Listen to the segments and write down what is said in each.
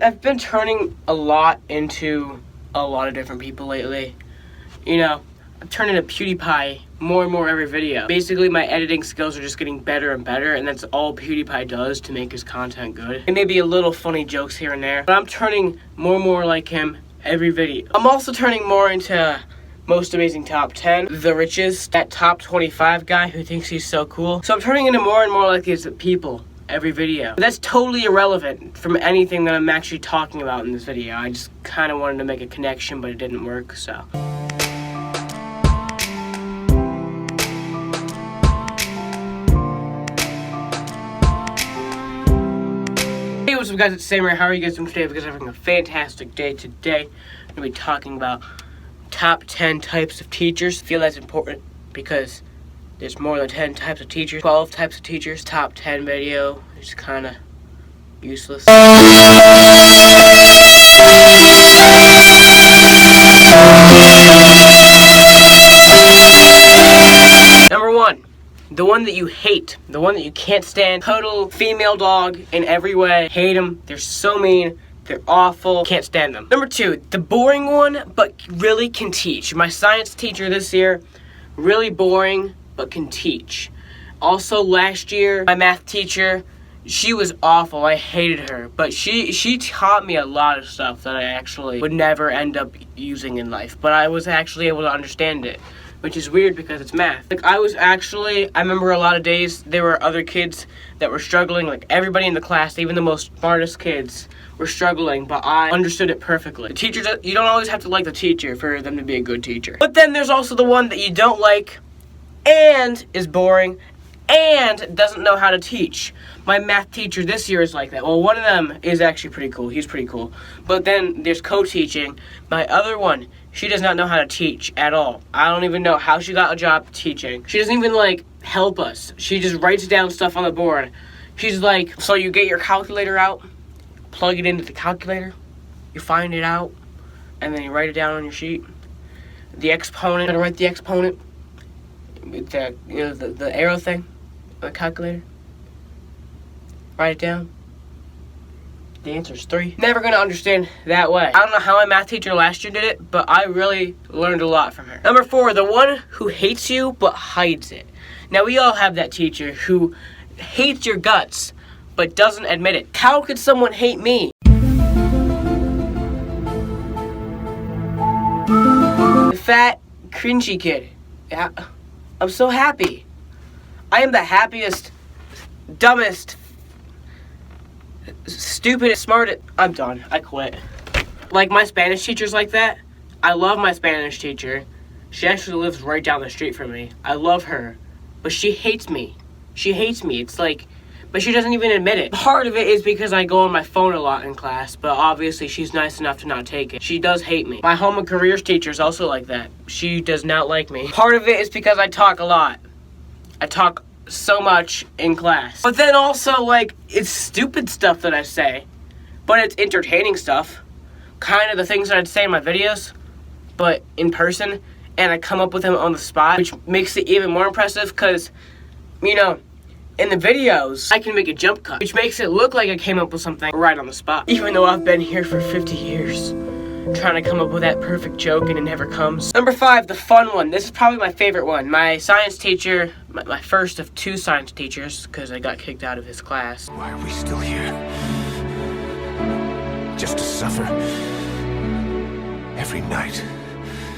I've been turning a lot into a lot of different people lately. You know, I'm turning into PewDiePie more and more every video. Basically, my editing skills are just getting better and better, and that's all PewDiePie does to make his content good. And maybe a little funny jokes here and there, but I'm turning more and more like him every video. I'm also turning more into Most Amazing Top 10, The Richest, that Top 25 guy who thinks he's so cool. So I'm turning into more and more like these people every video. But that's totally irrelevant from anything that I'm actually talking about in this video. I just kind of wanted to make a connection, but it didn't work, so. Hey, what's up guys, it's Sam here. How are you guys doing today? Because I'm having a fantastic day today. I'm going to be talking about top 10 types of teachers. I feel that's important because there's more than 10 types of teachers, 12 types of teachers. Top 10 video is kind of useless. Number 1. The one that you hate, the one that you can't stand. Total female dog in every way. Hate them. They're so mean. They're awful. Can't stand them. Number 2, the boring one, but really can teach. My science teacher this year, really boring, but can teach. Also last year, my math teacher, she was awful. I hated her, but she taught me a lot of stuff that I actually would never end up using in life, but I was actually able to understand it. Which is weird because it's math. Like I remember a lot of days there were other kids that were struggling, like everybody in the class, even the most smartest kids were struggling, but I understood it perfectly. The teacher, you don't always have to like the teacher for them to be a good teacher. But then there's also the one that you don't like and is boring and doesn't know how to teach. My math teacher this year is like that. Well, one of them is actually pretty cool. He's pretty cool. But then there's co-teaching. My other one, she does not know how to teach at all. I don't even know how she got a job teaching. She doesn't even, like, help us. She just writes down stuff on the board. She's like, so you get your calculator out, plug it into the calculator, you find it out, and then you write it down on your sheet. The exponent, gotta write the exponent. The arrow thing, the calculator. Write it down. The answer is 3. Never gonna understand that way. I don't know how my math teacher last year did it, but I really learned a lot from her. Number 4, the one who hates you but hides it. Now we all have that teacher who hates your guts but doesn't admit it. How could someone hate me? The fat, cringy kid. Yeah, I'm so happy. I am the happiest, dumbest, stupidest, smartest. I'm done. I quit. Like my Spanish teacher's like that. I love my Spanish teacher. She actually lives right down the street from me. I love her. But she hates me. She hates me. It's like, but she doesn't even admit it. Part of it is because I go on my phone a lot in class, but obviously she's nice enough to not take it. She does hate me. My home and careers teacher is also like that. She does not like me. Part of it is because I talk a lot. I talk so much in class. But then also, like, it's stupid stuff that I say, but it's entertaining stuff. Kind of the things that I'd say in my videos, but in person, and I come up with them on the spot, which makes it even more impressive because, you know, in the videos, I can make a jump cut, which makes it look like I came up with something right on the spot, even though I've been here for 50 years. Trying to come up with that perfect joke and it never comes. Number 5, the fun one. This is probably my favorite one. My science teacher, my first of 2 science teachers, because I got kicked out of his class. Why are we still here? Just to suffer? Every night,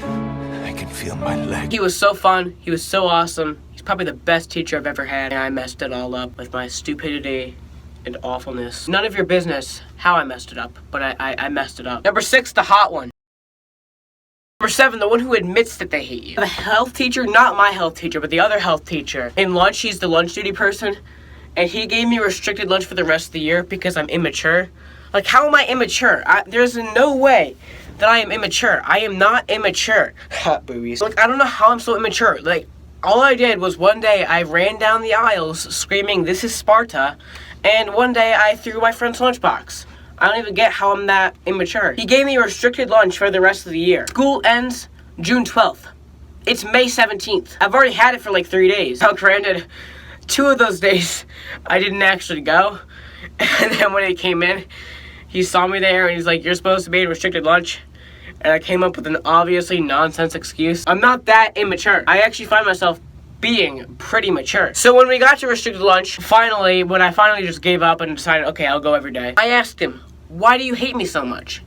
I can feel my leg. He was so fun. He was so awesome. He's probably the best teacher I've ever had. And I messed it all up with my stupidity and awfulness. None of your business how I messed it up, but I messed it up. Number 6, the hot one. Number 7, the one who admits that they hate you. The health teacher, not my health teacher, but the other health teacher. In lunch, he's the lunch duty person, and he gave me restricted lunch for the rest of the year because I'm immature. Like, how am I immature? There's no way that I am immature. I am not immature. Hot boobies. Like, I don't know how I'm so immature. Like, all I did was one day I ran down the aisles screaming, "This is Sparta," and one day I threw my friend's lunchbox. I don't even get how I'm that immature. He gave me restricted lunch for the rest of the year. School ends June 12th. It's May 17th. I've already had it for like 3 days. Now granted, 2 of those days I didn't actually go. And then when it came in, he saw me there and he's like, "You're supposed to be in restricted lunch." And I came up with an obviously nonsense excuse. I'm not that immature. I actually find myself being pretty mature. So when we got to restricted lunch, when I finally just gave up and decided, okay, I'll go every day, I asked him, "Why do you hate me so much?"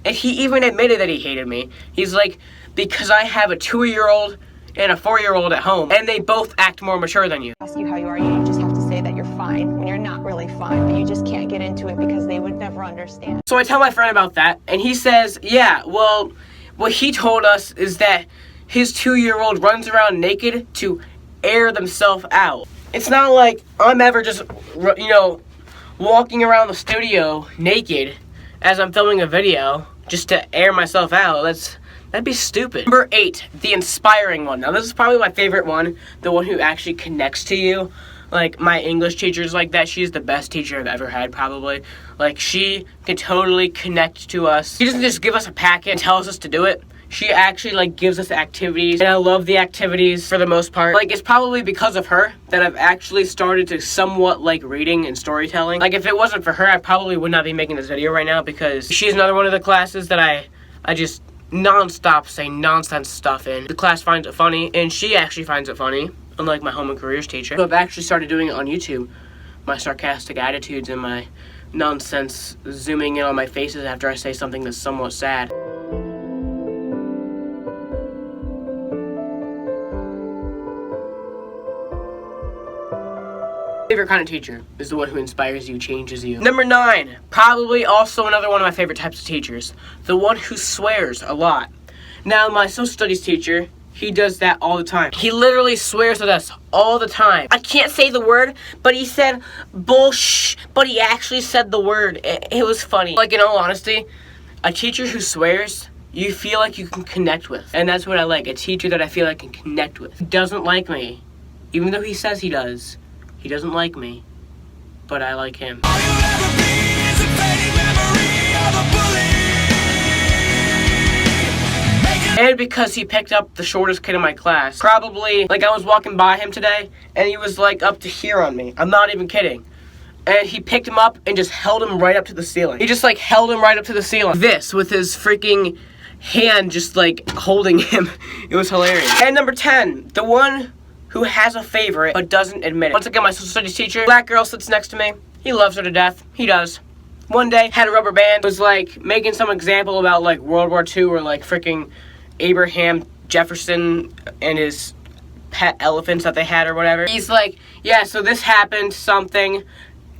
And he even admitted that he hated me. He's like, "Because I have a 2-year-old and a 4-year-old at home, and they both act more mature than you." Ask you how you are, you just have to say that you're fine when you're not really fine, but you just can't get into it because they would never understand. So I tell my friend about that, and he says, "Yeah, well, what he told us is that his 2-year-old runs around naked to air themselves out." It's not like I'm ever just, walking around the studio naked as I'm filming a video just to air myself out. That'd be stupid. Number 8, the inspiring one. Now this is probably my favorite one, the one who actually connects to you. Like, my English teacher's like that. She's the best teacher I've ever had, probably. Like, she can totally connect to us. She doesn't just give us a packet and tells us to do it. She actually, like, gives us activities, and I love the activities for the most part. Like, it's probably because of her that I've actually started to somewhat like reading and storytelling. Like, if it wasn't for her, I probably would not be making this video right now, because she's another one of the classes that I just non-stop say nonsense stuff in. The class finds it funny, and she actually finds it funny, unlike my home and careers teacher. So I've actually started doing it on YouTube. My sarcastic attitudes and my nonsense zooming in on my faces after I say something that's somewhat sad. Favorite kind of teacher is the one who inspires you, changes you. Number 9, probably also another one of my favorite types of teachers, the one who swears a lot. Now, my social studies teacher, he does that all the time. He literally swears at us all the time. I can't say the word, but he said bullsh, but he actually said the word. It was funny. Like, in all honesty, a teacher who swears, you feel like you can connect with. And that's what I like, a teacher that I feel I can connect with. He doesn't like me, even though he says he does. He doesn't like me, but I like him. All you'll ever be is a fading memory of a bully. And because he picked up the shortest kid in my class. Probably, like, I was walking by him today, and he was, like, up to here on me. I'm not even kidding. And he picked him up and just held him right up to the ceiling. He just, like, held him right up to the ceiling. This, with his freaking hand just, like, holding him. It was hilarious. And number 10, the one who has a favorite but doesn't admit it. Once again, my social studies teacher, black girl, sits next to me. He loves her to death. He does. One day, had a rubber band, was like making some example about like World War II or like freaking Abraham Jefferson and his pet elephants that they had or whatever. He's like, yeah, so this happened, something,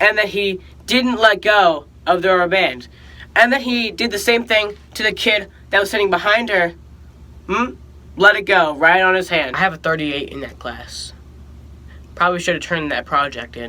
and that he didn't let go of the rubber band. And then he did the same thing to the kid that was sitting behind her. Let it go, right on his hand. I have a 38 in that class. Probably should have turned that project in.